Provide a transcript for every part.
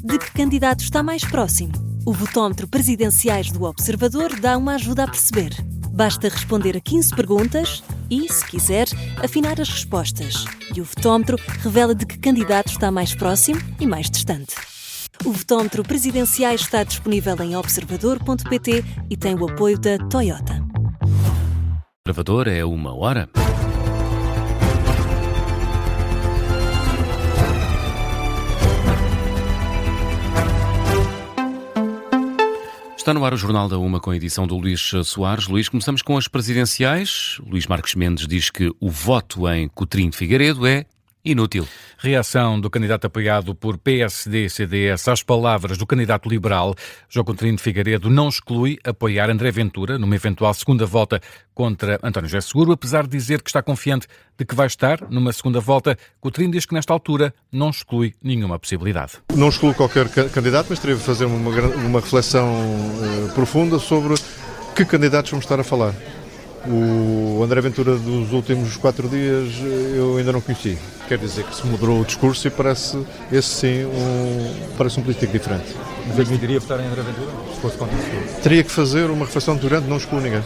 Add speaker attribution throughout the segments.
Speaker 1: de que candidato está mais próximo. O votómetro Presidenciais do Observador dá uma ajuda a perceber. Basta responder a 15 perguntas e, se quiser, afinar as respostas. E o votómetro revela de que candidato está mais próximo e mais distante. O votómetro Presidenciais está disponível em observador.pt e tem o apoio da Toyota.
Speaker 2: Observador é 1h. Está no ar o Jornal da Uma com a edição do Luís Soares. Luís, começamos com as presidenciais. Luís Marques Mendes diz que o voto em Coutinho de Figueiredo é inútil.
Speaker 3: Reação do candidato apoiado por PSD-CDS às palavras do candidato liberal. João Coutinho de Figueiredo não exclui apoiar André Ventura numa eventual segunda volta contra António José Seguro, apesar de dizer que está confiante de que vai estar numa segunda volta. Coutinho diz que nesta altura não exclui nenhuma possibilidade.
Speaker 4: Não excluo qualquer candidato, mas teria de fazer uma reflexão profunda sobre que candidatos vamos estar a falar. O André Ventura dos últimos 4 dias eu ainda não conheci. Quer dizer que se moderou o discurso e parece, esse sim, parece um político diferente.
Speaker 3: Mas admitiria votar em André Ventura, se fosse contra isso?
Speaker 4: Teria que fazer uma reflexão durante, não excluo ninguém.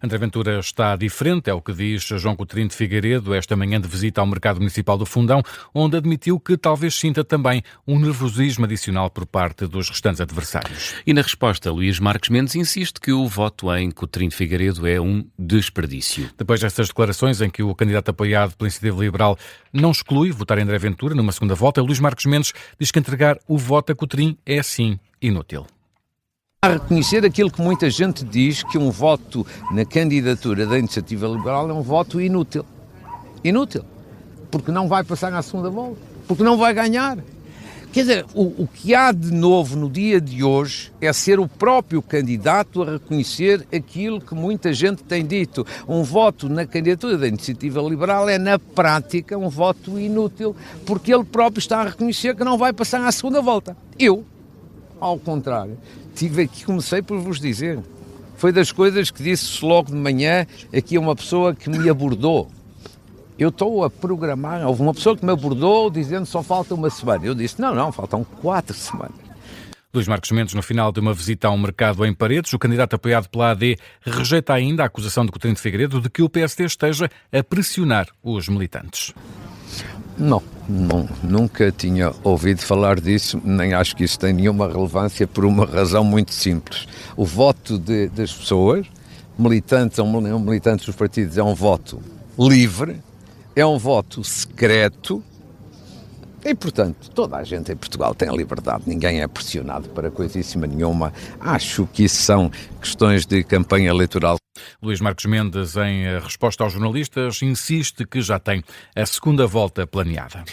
Speaker 3: André Ventura está diferente, é o que diz João Coutinho de Figueiredo esta manhã de visita ao Mercado Municipal do Fundão, onde admitiu que talvez sinta também um nervosismo adicional por parte dos restantes adversários.
Speaker 2: E na resposta, Luís Marques Mendes insiste que o voto em Coutinho de Figueiredo é um desperdício.
Speaker 3: Depois destas declarações em que o candidato apoiado pela Iniciativa Liberal não exclui votar em André Ventura numa segunda volta, Luís Marques Mendes diz que entregar o voto a Coutinho é assim inútil.
Speaker 5: A reconhecer aquilo que muita gente diz, que um voto na candidatura da Iniciativa Liberal é um voto inútil. Inútil. Porque não vai passar à segunda volta. Porque não vai ganhar. Quer dizer, o que há de novo no dia de hoje é ser o próprio candidato a reconhecer aquilo que muita gente tem dito. Um voto na candidatura da Iniciativa Liberal é, na prática, um voto inútil, porque ele próprio está a reconhecer que não vai passar à segunda volta. Eu, ao contrário, comecei por vos dizer, foi das coisas que disse logo de manhã aqui a uma pessoa que me abordou. Eu estou a programar, houve uma pessoa que me abordou dizendo que só falta uma semana. Eu disse, não, faltam 4 semanas.
Speaker 3: Luís Marques Mendes, no final de uma visita ao mercado em Paredes, o candidato apoiado pela AD rejeita ainda a acusação de Coutinho de Figueiredo de que o PSD esteja a pressionar os militantes.
Speaker 5: Não, nunca tinha ouvido falar disso, nem acho que isso tem nenhuma relevância por uma razão muito simples. O voto das pessoas, militantes ou não militantes dos partidos, é um voto livre, é um voto secreto e, portanto, toda a gente em Portugal tem a liberdade, ninguém é pressionado para coisíssima nenhuma. Acho que isso são questões de campanha eleitoral.
Speaker 3: Luís Marques Mendes, em resposta aos jornalistas, insiste que já tem a segunda volta planeada.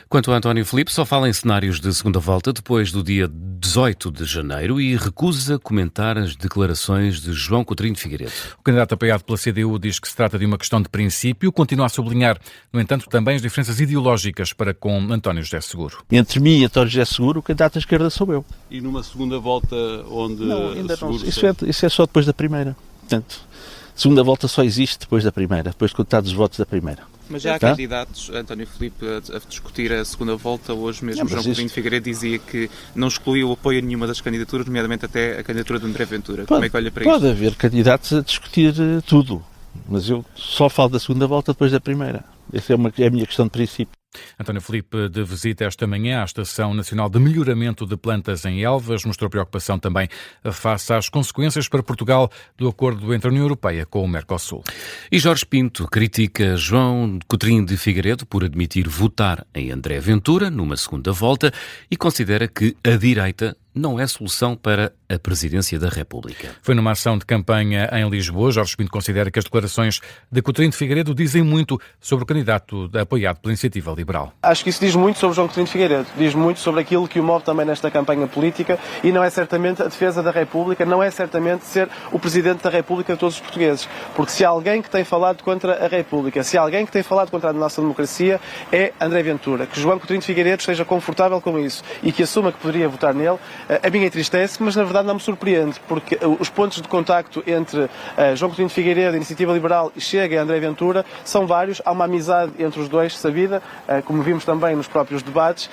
Speaker 2: Quanto a António Filipe, só fala em cenários de segunda volta depois do dia 18 de janeiro e recusa comentar as declarações de João Coutinho de Figueiredo.
Speaker 3: O candidato apoiado pela CDU diz que se trata de uma questão de princípio, continua a sublinhar, no entanto, também as diferenças ideológicas para com António José Seguro.
Speaker 6: Entre mim e António José Seguro, o candidato à esquerda sou eu.
Speaker 7: E numa segunda volta onde...
Speaker 6: Não, ainda não. Isso é só depois da primeira. Portanto, segunda volta só existe depois da primeira, depois de contados os votos da primeira.
Speaker 7: Mas já há candidatos, António Filipe, a discutir a segunda volta. Hoje mesmo João Coutinho de Figueiredo dizia que não excluiu o apoio a nenhuma das candidaturas, nomeadamente até a candidatura de André Ventura. Como é que olha para isso?
Speaker 6: Pode haver candidatos a discutir tudo, mas eu só falo da segunda volta depois da primeira. Essa é a minha questão de princípio.
Speaker 3: António Filipe, de visita esta manhã à Estação Nacional de Melhoramento de Plantas em Elvas, mostrou preocupação também face às consequências para Portugal do acordo entre a União Europeia com o Mercosul.
Speaker 2: E Jorge Pinto critica João Coutinho de Figueiredo por admitir votar em André Ventura numa segunda volta e considera que a direita não é solução para a presidência da República.
Speaker 3: Foi numa ação de campanha em Lisboa. Jorge Pinto considera que as declarações de Coutinho de Figueiredo dizem muito sobre o candidato apoiado pela Iniciativa Liberal.
Speaker 8: Acho que isso diz muito sobre João Coutinho de Figueiredo, diz muito sobre aquilo que o move também nesta campanha política e não é certamente a defesa da República, não é certamente ser o Presidente da República de todos os portugueses, porque se há alguém que tem falado contra a República, se há alguém que tem falado contra a nossa democracia, é André Ventura. Que João Coutinho de Figueiredo esteja confortável com isso e que assuma que poderia votar nele, a mim entristece, mas na verdade não me surpreende, porque os pontos de contacto entre João Coutinho de Figueiredo, Iniciativa Liberal, Chega e André Ventura são vários. Há uma amizade entre os dois sabida, como vimos também nos próprios debates.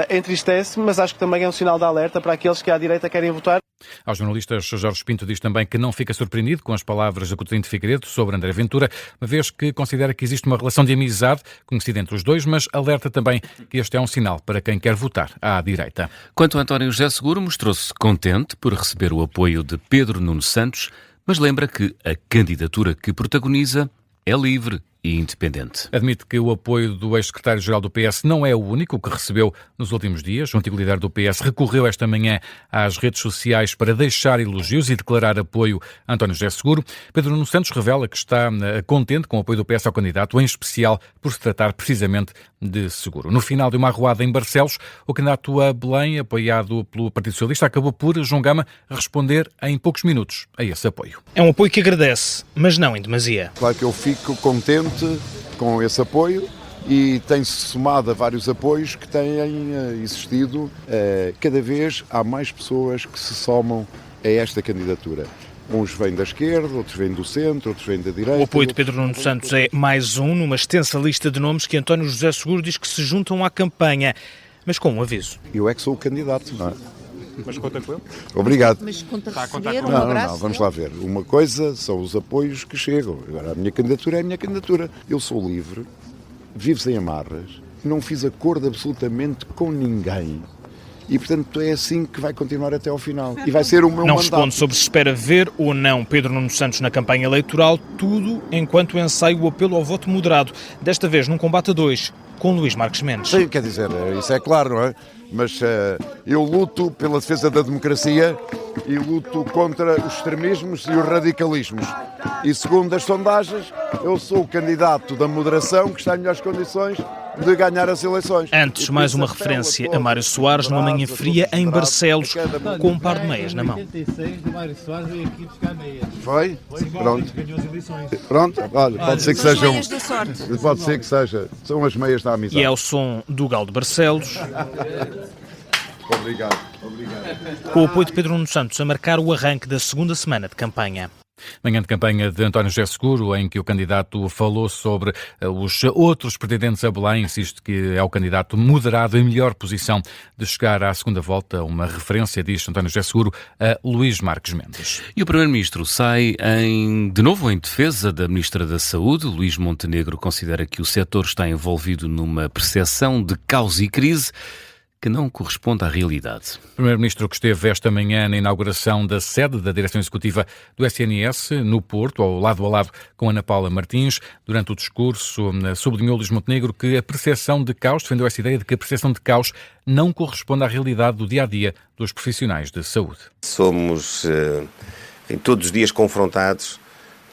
Speaker 8: Entristece, mas acho que também é um sinal de alerta para aqueles que à direita querem votar.
Speaker 3: Aos jornalistas, Jorge Pinto diz também que não fica surpreendido com as palavras de Coutinho de Figueiredo sobre André Ventura, uma vez que considera que existe uma relação de amizade conhecida entre os dois, mas alerta também que este é um sinal para quem quer votar à direita.
Speaker 2: Quanto a António José Seguro, mostrou-se contente por receber o apoio de Pedro Nuno Santos, mas lembra que a candidatura que protagoniza é livre e independente.
Speaker 3: Admite que o apoio do ex-secretário-geral do PS não é o único que recebeu nos últimos dias. O antigo líder do PS recorreu esta manhã às redes sociais para deixar elogios e declarar apoio a António José Seguro. Pedro Nuno Santos revela que está contente com o apoio do PS ao candidato, em especial por se tratar precisamente de Seguro. No final de uma arruada em Barcelos, o candidato a Belém, apoiado pelo Partido Socialista, acabou por, João Gama, responder em poucos minutos a esse apoio.
Speaker 9: É um apoio que agradece, mas não em demasia.
Speaker 10: Claro que eu fico contente com esse apoio e tem-se somado a vários apoios que têm existido. Cada vez há mais pessoas que se somam a esta candidatura. Uns vêm da esquerda, outros vêm do centro, outros vêm da direita.
Speaker 9: O apoio de Pedro Nuno Santos é mais um numa extensa lista de nomes que António José Seguro diz que se juntam à campanha, mas com um aviso.
Speaker 10: Eu é que sou o candidato, não é?
Speaker 3: Mas conta com ele?
Speaker 10: Obrigado.
Speaker 11: Mas conta a receber um
Speaker 10: não,
Speaker 11: abraço?
Speaker 10: Não, vamos lá ver. Uma coisa são os apoios que chegam. Agora, a minha candidatura é a minha candidatura. Eu sou livre, vivo sem amarras, não fiz acordo absolutamente com ninguém. E, portanto, é assim que vai continuar até ao final. E vai ser o meu
Speaker 9: Não
Speaker 10: mandato.
Speaker 9: responde sobre se espera ver ou não Pedro Nuno Santos na campanha eleitoral, tudo enquanto ensaia o apelo ao voto moderado, desta vez num combate a dois, com Luís Marques Mendes.
Speaker 10: Sim, quer dizer, isso é claro, não é? Mas eu luto pela defesa da democracia e luto contra os extremismos e os radicalismos. E segundo as sondagens, eu sou o candidato da moderação que está em melhores condições de ganhar as eleições.
Speaker 9: Antes, mais uma referência a Mário Soares numa manhã fria em Barcelos, com um par de meias na mão.
Speaker 10: Foi? Pronto. Pronto, olha, pode ser que seja Pode ser que seja. São as meias da amizade.
Speaker 9: E é o som do Galo de Barcelos.
Speaker 10: Obrigado.
Speaker 9: Com o apoio de Pedro Nuno Santos a marcar o arranque da segunda semana de campanha.
Speaker 3: Manhã de campanha de António José Seguro, em que o candidato falou sobre os outros pretendentes a Belém, insiste que é o candidato moderado em melhor posição de chegar à segunda volta, uma referência, diz António José Seguro, a Luís Marques Mendes.
Speaker 2: E o Primeiro-Ministro sai de novo em defesa da Ministra da Saúde. Luís Montenegro considera que o setor está envolvido numa percepção de caos e crise que não corresponde à realidade.
Speaker 3: O Primeiro-Ministro que esteve esta manhã na inauguração da sede da Direção Executiva do SNS, no Porto, ao lado com Ana Paula Martins, durante o discurso sublinhou Luís Montenegro que a percepção de caos, defendeu essa ideia de que a percepção de caos não corresponde à realidade do dia-a-dia dos profissionais de saúde.
Speaker 12: Somos todos os dias confrontados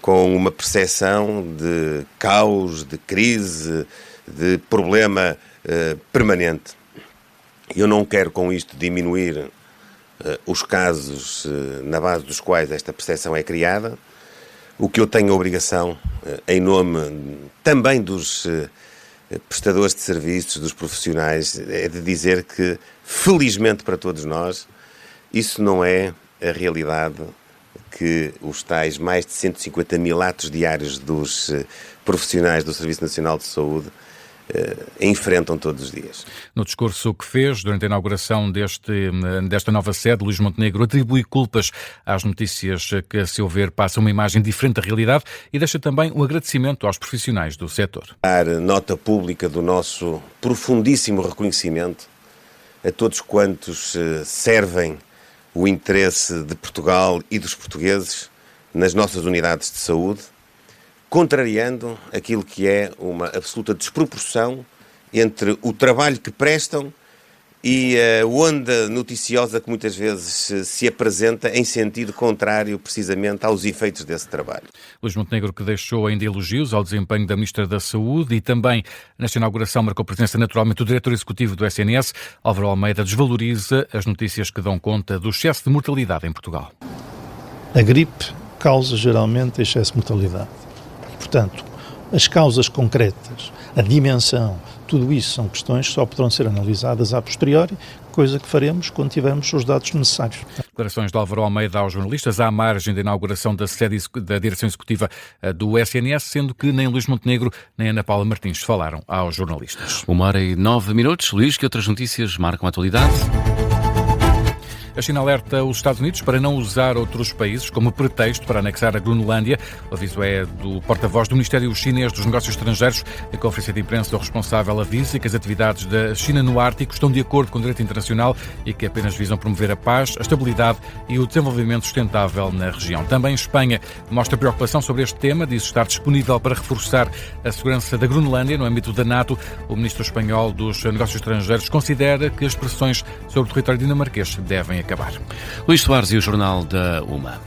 Speaker 12: com uma percepção de caos, de crise, de problema permanente. Eu não quero com isto diminuir os casos na base dos quais esta percepção é criada. O que eu tenho a obrigação, em nome também dos prestadores de serviços, dos profissionais, é de dizer que, felizmente para todos nós, isso não é a realidade que os tais mais de 150 mil atos diários dos profissionais do Serviço Nacional de Saúde enfrentam todos os dias.
Speaker 3: No discurso que fez durante a inauguração desta nova sede, Luís Montenegro atribui culpas às notícias que, a seu ver, passam uma imagem diferente da realidade e deixa também um agradecimento aos profissionais do setor.
Speaker 12: Dar nota pública do nosso profundíssimo reconhecimento a todos quantos servem o interesse de Portugal e dos portugueses nas nossas unidades de saúde, contrariando aquilo que é uma absoluta desproporção entre o trabalho que prestam e a onda noticiosa que muitas vezes se apresenta em sentido contrário precisamente aos efeitos desse trabalho.
Speaker 3: Luís Montenegro que deixou ainda elogios ao desempenho da Ministra da Saúde e também nesta inauguração marcou presença naturalmente o Diretor Executivo do SNS. Álvaro Almeida desvaloriza as notícias que dão conta do excesso de mortalidade em Portugal.
Speaker 13: A gripe causa geralmente excesso de mortalidade. Portanto, as causas concretas, a dimensão, tudo isso são questões que só poderão ser analisadas a posteriori, coisa que faremos quando tivermos os dados necessários.
Speaker 3: Declarações de Álvaro Almeida aos jornalistas à margem da inauguração da sede da direção executiva do SNS, sendo que nem Luís Montenegro nem Ana Paula Martins falaram aos jornalistas.
Speaker 2: 1h09. Luís, que outras notícias marcam a atualidade?
Speaker 3: A China alerta os Estados Unidos para não usar outros países como pretexto para anexar a Groenlândia. O aviso é do porta-voz do Ministério Chinês dos Negócios Estrangeiros. Em conferência de imprensa, o responsável avisa que as atividades da China no Ártico estão de acordo com o direito internacional e que apenas visam promover a paz, a estabilidade e o desenvolvimento sustentável na região. Também Espanha mostra preocupação sobre este tema, diz estar disponível para reforçar a segurança da Groenlândia no âmbito da NATO. O ministro espanhol dos Negócios Estrangeiros considera que as pressões sobre o território dinamarquês devem acabar.
Speaker 2: Luís Soares e o Jornal da Uma.